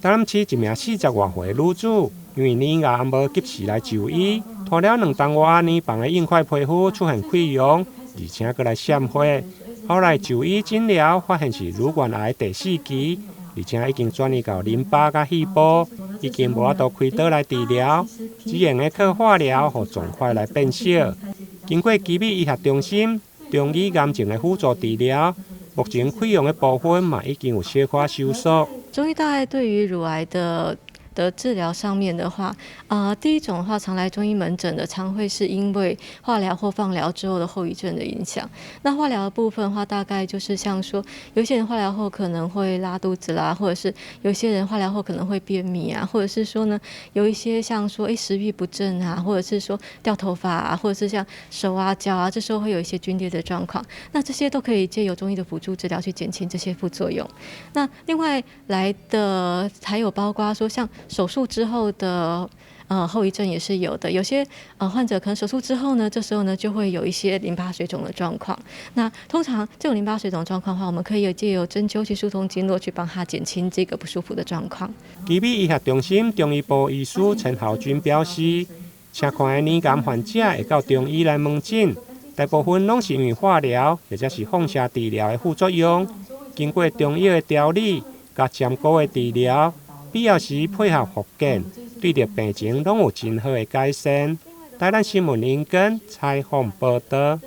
台南市一名40外岁女子，因为年牙无及时来就医，拖了2冬外年房的硬块皮肤出现溃疡，而且搁来闪花。后来就医诊疗，发现是乳腺癌第4期，而且已经转移到淋巴甲细胞，已经无法度开刀来治疗，只用的靠化疗和肿块来变小。经过奇美医学中心中医癌症的辅助治疗，目前溃疡的部分嘛已经有小可收缩。中医大概对于乳癌的治疗上面的话，第一种的话，常来中医门诊的，常会是因为化疗或放疗之后的后遗症的影响。那化疗的部分的话，大概就是像说，有些人化疗后可能会拉肚子啦，或者是有些人化疗后可能会便秘啊，或者是说呢，有一些像说食欲不振啊，或者是说掉头发啊，或者是像手啊脚啊，这时候会有一些皲裂的状况。那这些都可以借由中医的辅助治疗去减轻这些副作用。那另外来的还有包括说像手术之后的后遗症也是有的，有些患者可能手术之后呢，这时候呢就会有一些淋巴水肿的状况。那通常这种淋巴水肿状况的话，我们可以借由针灸去疏通经络，去帮他减轻这个不舒服的状况。奇美医学中心中医部医师陈浩君表示，请看的年癌患者会到中医来门诊，大部分拢是因为化疗或者是放射治疗的副作用，经过中药的调理甲针灸的治疗，必要时配合复健，对着病情拢有真好的改善。台南新闻林根采访报道。